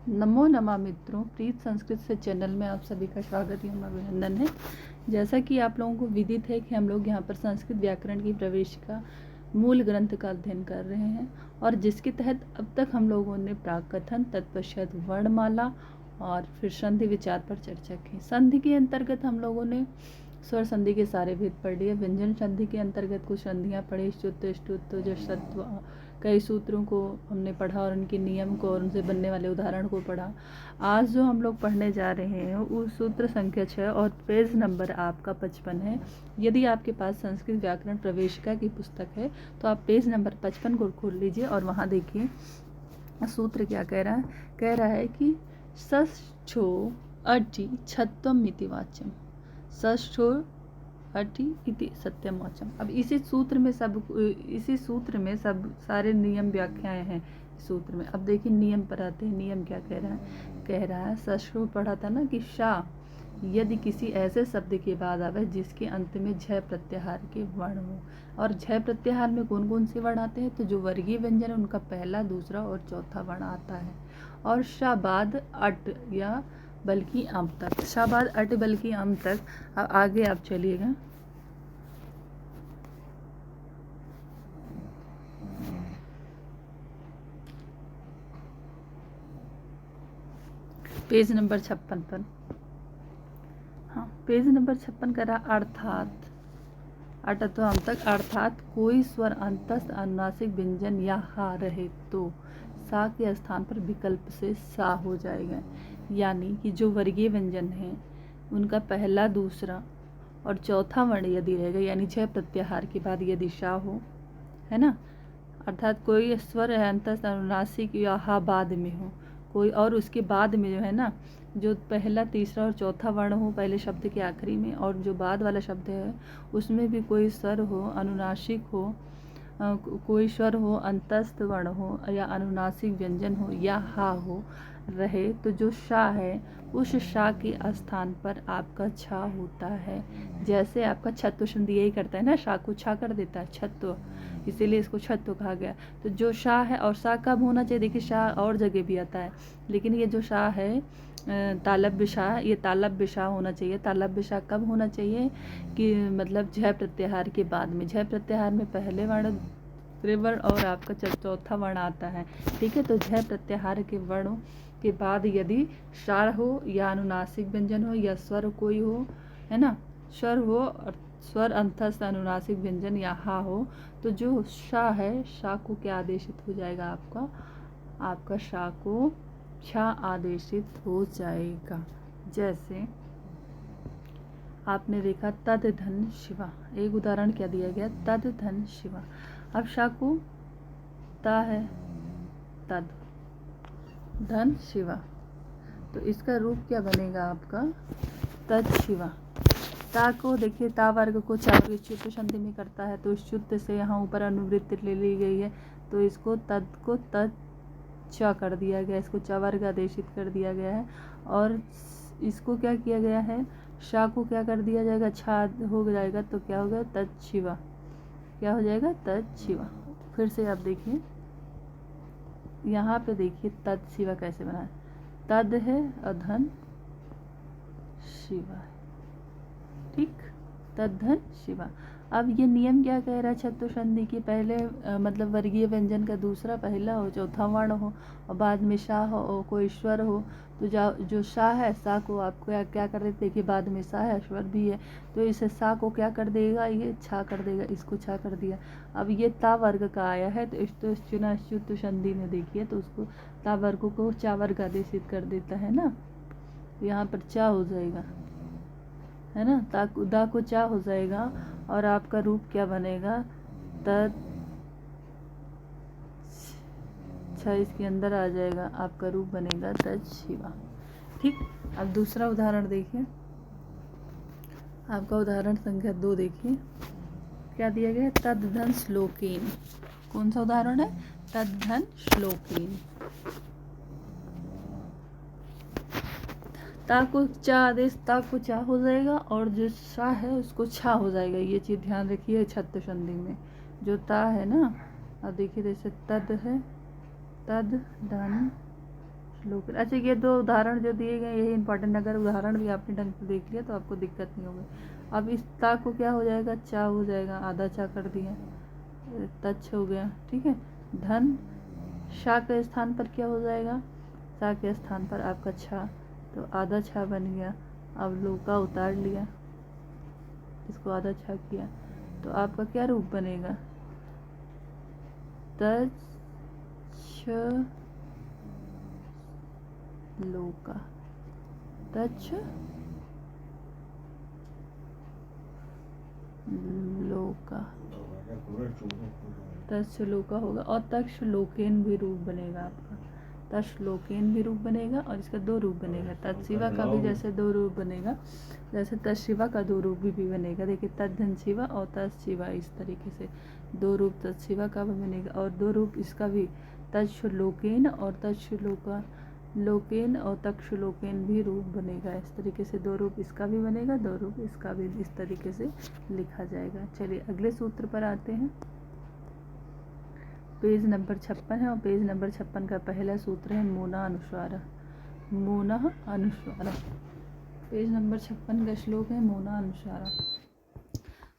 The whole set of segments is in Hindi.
नमो नमः मित्रों, प्रीत संस्कृत से चैनल में आप सभी का स्वागत एवं अभिनंदन है। जैसा कि आप लोगों को विदित है कि हम लोग यहाँ पर संस्कृत व्याकरण की प्रवेशिका मूल ग्रंथ का अध्ययन कर रहे हैं और जिसके तहत अब तक हम लोगों ने प्राककथन, तत्पश्चात वर्णमाला और फिर संधि विचार पर चर्चा की। संधि के अंतर्गत हम लोगों ने स्वर संधि के सारे भेद पढ़ लिए। व्यंजन संधि के अंतर्गत कुछ संधियाँ पढ़ी, ष्टुत, ष्टुत्व, जश्त्व, कई सूत्रों को हमने पढ़ा और उनके नियम को और उनसे बनने वाले उदाहरण को पढ़ा। आज जो हम लोग पढ़ने जा रहे हैं वो सूत्र संख्या 6 और पेज नंबर आपका 55 है। यदि आपके पास संस्कृत व्याकरण प्रवेशिका की पुस्तक है तो आप पेज नंबर 55 को खोल लीजिए और वहाँ देखिए सूत्र क्या कह रहा है। कह रहा है कि सष्ठो अटि छत्वम इति वाच्यम, सष्ठो अटि इति सत्यम वाच्यम। अब इसी सूत्र में सब सारे नियम व्याख्याएं हैं सूत्र में। अब देखिए नियम पर आते हैं। नियम क्या कह रहा है? कह रहा है सष्ठो पढ़ा था ना कि शा यदि किसी ऐसे शब्द के बाद आवे जिसके अंत में झ प्रत्याहार के वर्ण हो। और झ प्रत्याहार में कौन कौन से वर्ण आते हैं? तो जो वर्गीय व्यंजन है उनका पहला, दूसरा और चौथा वर्ण आता है। और शा बाद अट या बल्कि अम तक, शा बाद अट बल्कि अम तक। अब आगे आप चलिएगा। पेज नंबर 56 पर, हाँ पेज नंबर 56 करा अर्थात अटत्व हम तक, अर्थात कोई स्वर अंतस्थ अनुनासिक व्यंजन या हा रहे तो सा के स्थान पर विकल्प से सा हो जाएगा। यानी कि जो वर्गीय व्यंजन हैं उनका पहला, दूसरा और चौथा वर्ण यदि रहेगा, यानी झ प्रत्याहार के बाद यदि शा हो, है ना, अर्थात कोई स्वर अंतस्थ अनुनासिक या हा बाद में हो कोई, और उसके बाद में जो है ना, जो पहला, तीसरा और चौथा वर्ण हो पहले शब्द के आखिरी में, और जो बाद वाला शब्द है उसमें भी कोई स्वर हो, अनुनासिक हो, कोई स्वर हो, अंतस्थ वर्ण हो या अनुनासिक व्यंजन हो या हा हो रहे, तो जो शा है उस शा के स्थान पर आपका छा होता है। जैसे आपका छत्व संधि यही करता है ना, शा को छा कर देता है, छत्व, इसीलिए इसको छत्व कहा गया। तो जो शा है, और शा कब होना चाहिए? देखिए शा और जगह भी आता है, लेकिन ये जो शा है तालब्य शा, ये तालब्य शा होना चाहिए। तालब्य शा कब होना चाहिए? कि मतलब झ प्रत्याहार के बाद में। झ प्रत्याहार में पहले वर्ण, त्रिवर्ण और आपका चौथा वर्ण आता है, ठीक है। तो झ प्रत्याहार के वर्णों के बाद यदि शार हो या अनुनासिक व्यंजन हो या स्वर कोई हो, है ना, स्वर हो और स्वर अंतस्थ अनुनासिक व्यंजन या हा हो, तो जो शा है, शा को क्या आदेशित हो जाएगा? आपका शा को छा आदेशित हो जाएगा। जैसे आपने देखा तद धन शिवा, एक उदाहरण क्या दिया गया? तद धन शिवा। अब शा को ता है, तद धन शिवा, तो इसका रूप क्या बनेगा आपका? तद शिवा। ता को देखिए, ता वर्ग को चा वर्ग च्युत संधि में करता है, तो इस च्युत से यहाँ ऊपर अनुवृत्ति ले ली गई है, तो इसको तद को तद चा कर दिया गया, इसको चा वर्ग आदेशित कर दिया गया है। और इसको क्या किया गया है? शा को क्या कर दिया जाएगा? छा हो जाएगा, तो क्या होगा? तद शिवा। क्या हो जाएगा? तद शिवा। फिर से आप देखिए, यहाँ पे देखिए तद शिवा कैसे बना है। तद है अधन शिवा है, ठीक, तद धन शिवा। अब ये नियम क्या कह रहा है? छत्व संधि की पहले मतलब वर्गीय व्यंजन का दूसरा पहला हो, चौथा वर्ण हो और बाद में शा हो और कोई स्वर हो, तो जो शा है, शा को आप क्या कर देते? देखिए बाद में शा है, स्वर भी है, तो इसे शा को क्या कर देगा? ये छा कर देगा, इसको छा कर दिया। अब ये ता वर्ग का आया है, तो इस च्युत संधि में देखिए तो उसको ता वर्ग को चा वर्ग आदेशित कर देता है ना, यहाँ पर चा हो जाएगा, है ना, दा को चा हो जाएगा और आपका रूप क्या बनेगा? तद छा इसके अंदर आ जाएगा, आपका रूप बनेगा तद शिवा, ठीक। अब दूसरा उदाहरण देखिए, आपका उदाहरण संख्या 2 देखिए क्या दिया गया? तद धन श्लोकेन। कौन सा उदाहरण है? तद धन श्लोकेन। ता को चा आदेश, ता को चा हो जाएगा और जो शा है उसको छा हो जाएगा। ये चीज़ ध्यान रखिए छत्व संधि में। जो ता है ना, अब देखिए जैसे तद है, तद धन श्लोक। अच्छा, ये दो उदाहरण जो दिए गए यही इंपॉर्टेंट, अगर उदाहरण भी आपने ढंग से देख लिया तो आपको दिक्कत नहीं होगी। अब इस ता को क्या हो जाएगा, चा हो जाएगा, आधा चा कर दिया, तच हो गया, ठीक है। धन, शा के स्थान पर क्या हो जाएगा, सा के स्थान पर आपका छा, तो आधा छा बन गया। अब लोका उतार लिया, इसको आधा छा किया, तो आपका क्या रूप बनेगा, तच लोका, तच लोका, तच लोका होगा। और तक्ष लोकेन भी रूप बनेगा आपका, तक्ष लोकेन भी रूप बनेगा, और इसका दो रूप बनेगा। तत्शिवा का भी जैसे दो रूप बनेगा, जैसे तत्शिवा का दो रूप भी बनेगा। देखिए, तद्धन शिवा और तत्शिवा, इस तरीके से दो रूप तत्शिवा का भी बनेगा, और दो रूप इसका भी, तक्ष लोकेन और तक्ष लोका, लोकेन और तक्ष लोकेन भी रूप बनेगा। इस तरीके से दो रूप इसका भी बनेगा, दो रूप इसका भी, इस तरीके से लिखा जाएगा। चलिए अगले सूत्र पर आते हैं। पेज नंबर 56 है, और पेज नंबर 56 का पहला सूत्र है मोना अनुस्वार। मोना अनुस्वार, पेज नंबर 56 का श्लोक है मोना अनुस्वार।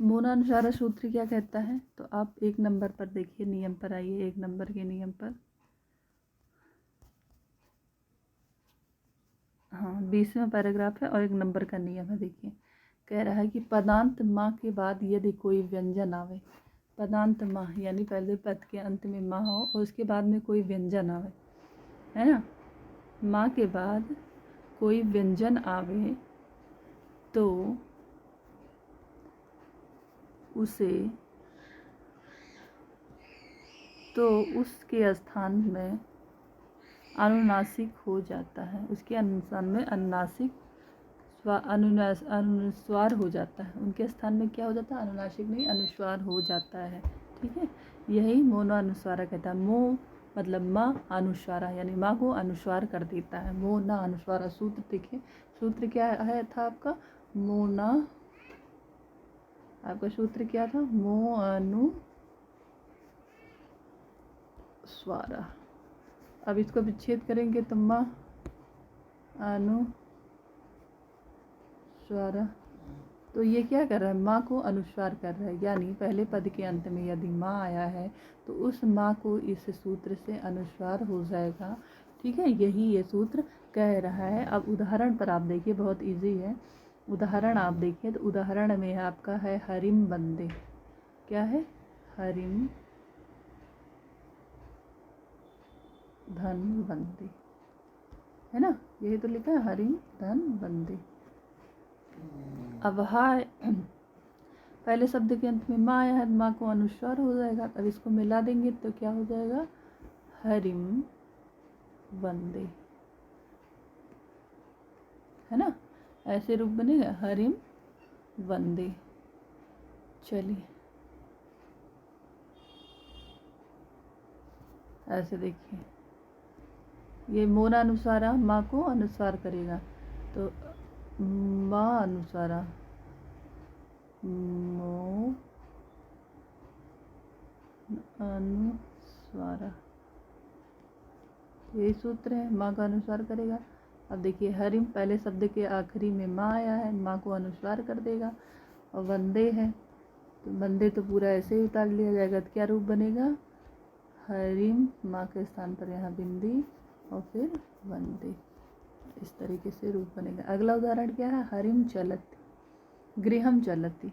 मोना अनुस्वार सूत्र क्या कहता है, तो आप एक नंबर पर देखिए, नियम पर आइए, एक नंबर के नियम पर। हाँ, 20वां पैराग्राफ है और एक नंबर का नियम है। देखिए, कह रहा है कि पदांत माँ के बाद यदि कोई व्यंजन आवे, पदांत माँ यानी पहले पद के अंत में माँ हो और उसके बाद में कोई व्यंजन आवे, है ना, माँ के बाद कोई व्यंजन आवे तो उसे, तो उसके स्थान में अनुनासिक हो जाता है, उसके स्थान में अनुनासिक अनुस्वार हो जाता है, उनके स्थान में क्या हो जाता है, अनुनासिक नहीं अनुस्वार हो जाता है, ठीक है। यही मोना अनुस्वारा कहता है। मो मतलब माँ, अनुस्वारा यानी माँ को अनुस्वार कर देता है, मोना अनुस्वारा। सूत्र देखिए, सूत्र क्या है था आपका, मोना, आपका सूत्र क्या था, मो अनुस्वारा। अब इसको विच्छेद करेंगे तो माँ अनुस्वारा, तो ये क्या कर रहा है, माँ को अनुस्वार कर रहा है, यानी पहले पद के अंत में यदि माँ आया है तो उस माँ को इस सूत्र से अनुस्वार हो जाएगा, ठीक है। यही ये सूत्र कह रहा है। अब उदाहरण पर आप देखिए, बहुत इजी है। उदाहरण आप देखिए, तो उदाहरण में आपका है हरिम बंदे, क्या है, हरिम धन बंदे, है ना, यही तो लिखा है, हरिम धन बंदे। अब हाय, पहले शब्द के अंत में माँ आया है, माँ को अनुस्वार हो जाएगा। अब इसको मिला देंगे तो क्या हो जाएगा, हरिम वंदे, है ना, ऐसे रूप बनेगा, हरिम वंदे। चलिए ऐसे देखिए, ये मोना अनुस्वारा माँ को अनुस्वार करेगा, तो माँ अनुस्वारा, मो अनुस्वारा, यही सूत्र है, माँ का अनुस्वार करेगा। अब देखिए, हरिम पहले शब्द के आखिरी में माँ आया है, माँ को अनुस्वार कर देगा, और वंदे है तो वंदे तो पूरा ऐसे ही उतार लिया जाएगा, तो क्या रूप बनेगा, हरिम, माँ के स्थान पर यहाँ बिंदी और फिर वंदे, इस तरीके से रूप बनेगा। अगला उदाहरण क्या है, हरिम चलती, गृहम चलती,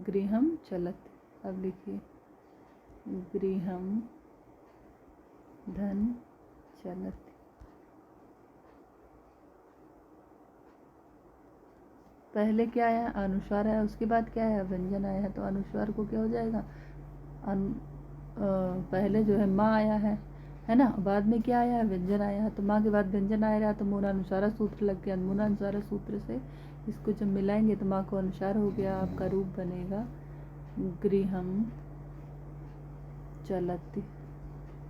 गृहम चलती। अब लिखिए, गृहम धन चलती, पहले क्या आया, अनुस्वार आया, उसके बाद क्या आया, व्यंजन आया है, तो अनुस्वार को क्या हो जाएगा, पहले जो है माँ आया है ना, बाद में क्या आया है, व्यंजन आया है, तो माँ के बाद व्यंजन आया रहा, तो मोना अनुस्वारा सूत्र लग गया। मोना अनुस्वारा सूत्र से इसको जब मिलाएंगे तो माँ को अनुसार हो गया, आपका रूप बनेगा गृहम चलती,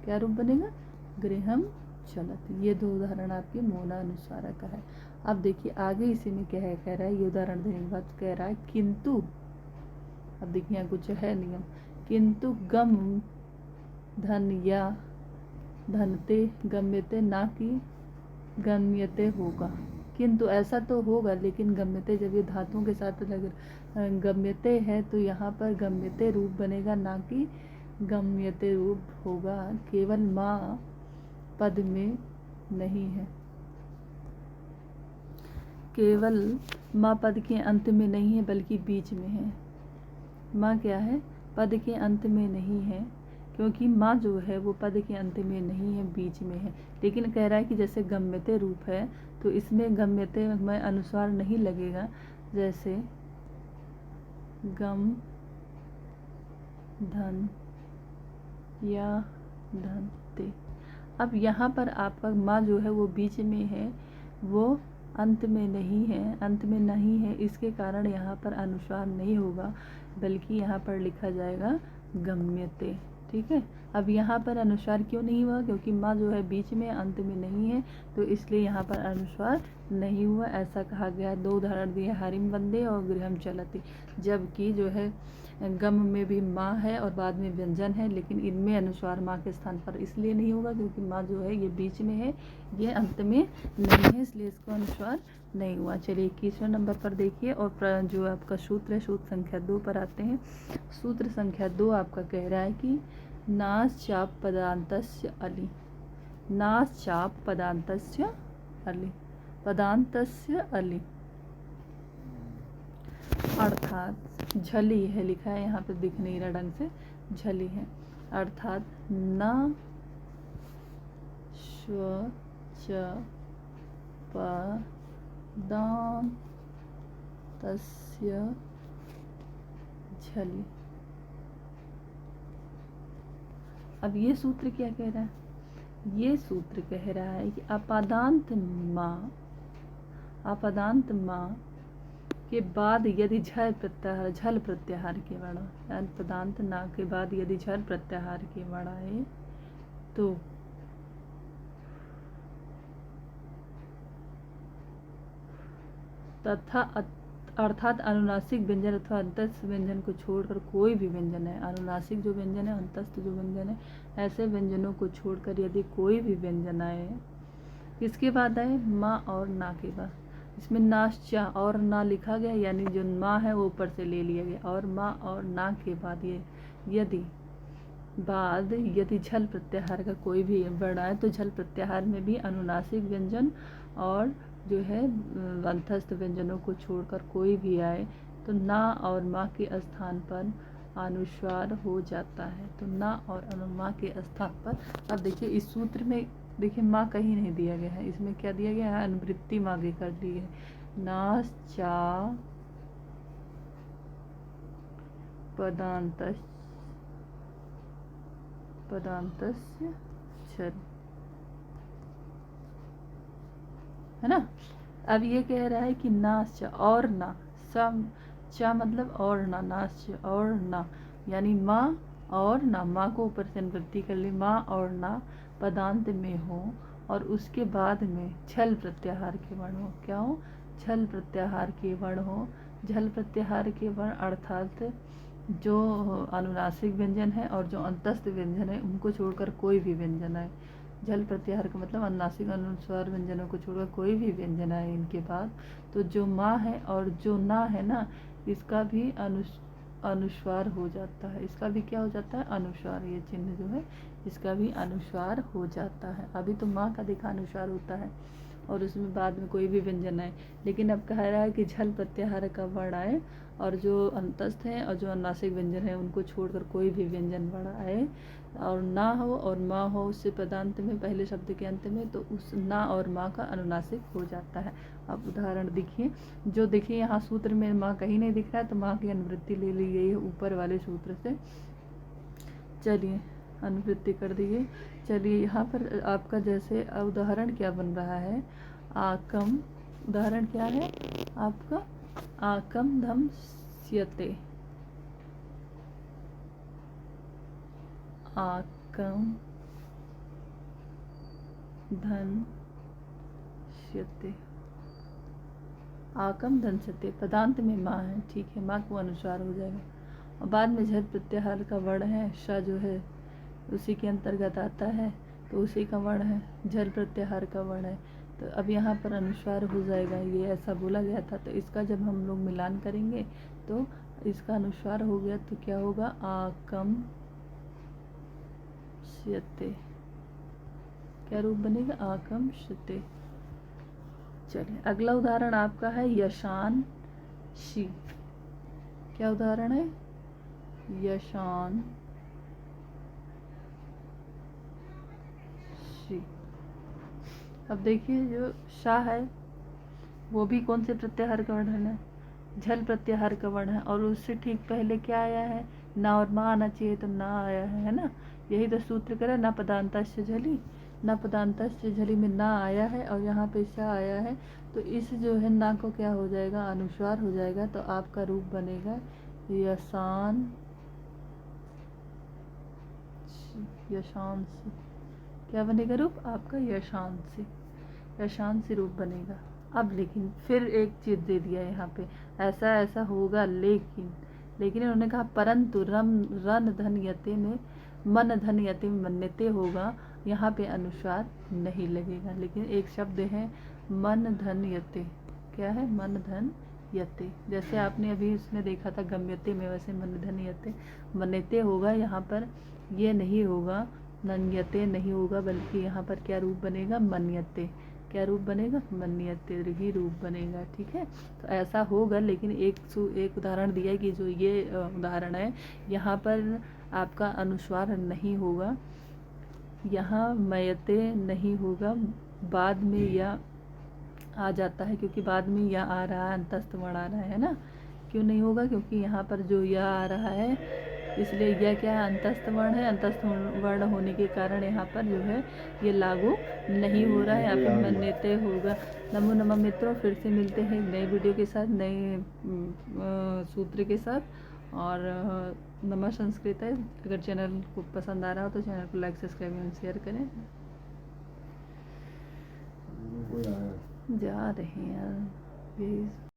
क्या रूप बनेगा, गृहम चलती। ये दो उदाहरण आपके मोना अनुस्वारा का है। अब देखिए आगे इसी में क्या है, कह रहा है, ये उदाहरण देने के बाद कह रहा है किंतु, अब देखिए यहाँ कुछ है नियम, किंतु गम धन या धनते गम्यते, ना कि गम्यते होगा, किंतु ऐसा तो होगा, लेकिन गम्यते जब ये धातुओं के साथ गम्यते है तो यहाँ पर गम्यते रूप बनेगा, ना कि गम्यते रूप होगा। केवल माँ पद में नहीं है, केवल माँ पद के अंत में नहीं है बल्कि बीच में है। माँ क्या है, पद के अंत में नहीं है, क्योंकि माँ जो है वो पद के अंत में नहीं है, बीच में है। लेकिन कह रहा है कि जैसे गम्यते रूप है तो इसमें गम्यते में अनुस्वार नहीं लगेगा, जैसे गम धन या धनते। अब यहाँ पर आपका माँ जो है वो बीच में है, वो अंत में नहीं है, अंत में नहीं है, इसके कारण यहाँ पर अनुस्वार नहीं होगा, बल्कि यहाँ पर लिखा जाएगा गम्यते। ठीक है। अब यहाँ पर अनुस्वार क्यों नहीं हुआ, क्योंकि माँ जो है बीच में अंत में नहीं है, तो इसलिए यहाँ पर अनुस्वार नहीं हुआ, ऐसा कहा गया। 2 उदाहरण दिए, हरिम वंदे और गृहम चलति। जबकि जो है गम में भी माँ है और बाद में व्यंजन है, लेकिन इनमें अनुस्वार माँ के स्थान पर इसलिए नहीं होगा क्योंकि माँ जो है ये बीच में है, ये अंत में नहीं है, इसलिए इसको अनुस्वार नहीं हुआ। चलिए 21वें नंबर पर देखिए, और जो आपका सूत्र है, सूत्र संख्या 2 पर आते हैं। सूत्र संख्या 2 आपका कह रहा है कि नास चाप पदांतस्य अली, नास चाप पदांतस्य अली, पदांतस्य अली अर्थात झली है, लिखा है यहाँ पे दिख नहीं रहा ढंग से, झली है, अर्थात न श्व च पदान्तस्य झली। अब ये सूत्र क्या कह रहा है, ये सूत्र कह रहा है कि अपदांत माँ के बाद यदि झल प्रत्याहार के वर्ण, यानी पदांत ना के बाद यदि झल प्रत्याहार के वर्ण आए तो तथा अर्थात अनुनासिक व्यंजन अथवा अंतस्थ व्यंजन को छोड़कर कोई भी व्यंजन है, अनुनासिक जो व्यंजन है, अंतस्थ जो व्यंजन है, ऐसे व्यंजनों को छोड़कर यदि कोई भी व्यंजन आए, किसके बाद आए, माँ और ना के बाद। इसमें नाश्चा और ना लिखा गया, यानी जो माँ है वो ऊपर से ले लिया गया, और माँ और ना के बाद ये यदि झल प्रत्याहार का कोई भी वर्ण आए तो झल प्रत्याहार में भी अनुनासिक व्यंजन और जो है अंतस्थ व्यंजनों को छोड़कर कोई भी आए तो ना और माँ के स्थान पर अनुस्वार हो जाता है। तो ना और माँ के स्थान पर, अब देखिए इस सूत्र में देखिए माँ कहीं नहीं दिया गया है, इसमें क्या दिया गया है, अनुवृत्ति मांगे कर दी है, नास चा पदांतस्य छल, है ना। अब ये कह रहा है कि नाश और ना, चा मतलब और ना, नाश और ना, यानी माँ और ना, माँ को ऊपर से अनुवृत्ति कर ली, माँ और ना पदांत में हो और उसके बाद में झल प्रत्याहार के वर्ण हो, क्या हो, झल प्रत्याहार के वर्ण हो। झल प्रत्याहार के वर्ण अर्थात जो अनुनासिक व्यंजन है और जो अंतस्थ व्यंजन है उनको छोड़कर कोई भी व्यंजन आए। झल प्रत्याहार का मतलब अनुनासिक अनुस्वार व्यंजनों को छोड़कर कोई भी व्यंजन आए इनके बाद, तो जो माँ है और जो ना है ना, इसका भी अनुस्वार हो जाता है, इसका भी क्या हो जाता है, अनुस्वार। ये चिन्ह जो है इसका भी अनुस्वार हो जाता है। अभी तो माँ का देखा अनुस्वार होता है और उसमें बाद में कोई भी व्यंजन आए, लेकिन अब कह रहा है कि झल प्रत्याहार का वर्ण आए और जो अंतस्थ है और जो अनुनासिक व्यंजन है उनको छोड़कर कोई भी व्यंजन वर्ण आए और ना हो और माँ हो उससे पदांत में पहले शब्द के अंत में, तो उस ना और माँ का अनुनासिक हो जाता है। अब उदाहरण देखिए, जो देखिए यहाँ सूत्र में माँ कहीं नहीं दिख रहा है तो माँ की अनुवृत्ति ले ली गई है ऊपर वाले सूत्र से। चलिए अनुवृत्ति कर दीजिए। चलिए यहाँ पर आपका जैसे उदाहरण क्या बन रहा है, आकम, उदाहरण क्या है आपका, आकम धम स्यते, आकम धन श्यते, आकम धन श्यते, पदांत में माँ है, ठीक है, माँ को अनुस्वार हो जाएगा और बाद में झल प्रत्याहार का वर्ण है, श जो है उसी के अंतर्गत आता है, तो उसी का वर्ण है, झल प्रत्याहार का वर्ण है, तो अब यहाँ पर अनुस्वार हो जाएगा, ये ऐसा बोला गया था। तो इसका जब हम लोग मिलान करेंगे तो इसका अनुस्वार हो गया तो क्या होगा, आकम्ष्यते। क्या रूप बनेगा, आकम्ष्यते। चलिए अगला उदाहरण आपका है यशांशी। क्या उदाहरण है, यशांशी। अब देखिए जो शाह है वो भी कौन से प्रत्याहार का वर्ण है, झल प्रत्याहार का वर्ण है, और उससे ठीक पहले क्या आया है, ना और माँ आना चाहिए तो ना आया है ना। यही तो सूत्र करा, ना पदांतस्य झली, ना पदांतस्य झली में ना आया है और यहाँ पे शाह आया है। तो इस जो है ना को क्या हो जाएगा, अनुस्वार हो जाएगा। तो आपका रूप बनेगा यशान, यशांसी। क्या बनेगा रूप आपका, यशांसी, यशांसी रूप बनेगा। अब लेकिन फिर एक चीज़ दे दिया यहाँ पे, ऐसा ऐसा होगा लेकिन उन्होंने कहा परंतु रन धन यते में मन धन यते में मन्यते होगा, यहाँ पे अनुस्वार नहीं लगेगा। लेकिन एक शब्द है मन धन यते, क्या है, मन धन यते। जैसे आपने अभी उसमें देखा था गम्यते में, वैसे मन धन यते मन्यते होगा, यहाँ पर ये नहीं होगा, नन्यते नहीं होगा, बल्कि यहाँ पर क्या रूप बनेगा, मन्यते। क्या रूप बनेगा, मन्यते ही रूप बनेगा। ठीक है, तो ऐसा होगा। लेकिन एक उदाहरण दिया है कि जो ये उदाहरण है यहाँ पर आपका अनुस्वार नहीं होगा, यहाँ मयते नहीं होगा, बाद में या आ जाता है, क्योंकि बाद में या आ रहा है, अंतस्थ वर्ण आ रहा है ना। क्यों नहीं होगा, क्योंकि यहाँ पर जो या आ रहा है, इसलिए यह क्या है, अंतस्थ वर्ण है। अंतस्थ वर्ण होने के कारण यहाँ पर जो है ये लागू नहीं हो रहा है, यहाँ पर मन्यते होगा। नमो नमः मित्रों, फिर से मिलते हैं नए वीडियो के साथ, नए सूत्र के साथ। और नमः संस्कृत है। अगर चैनल को पसंद आ रहा हो तो चैनल को लाइक, सब्सक्राइब एंड शेयर करें। जा रहे हैं यार, प्लीज़।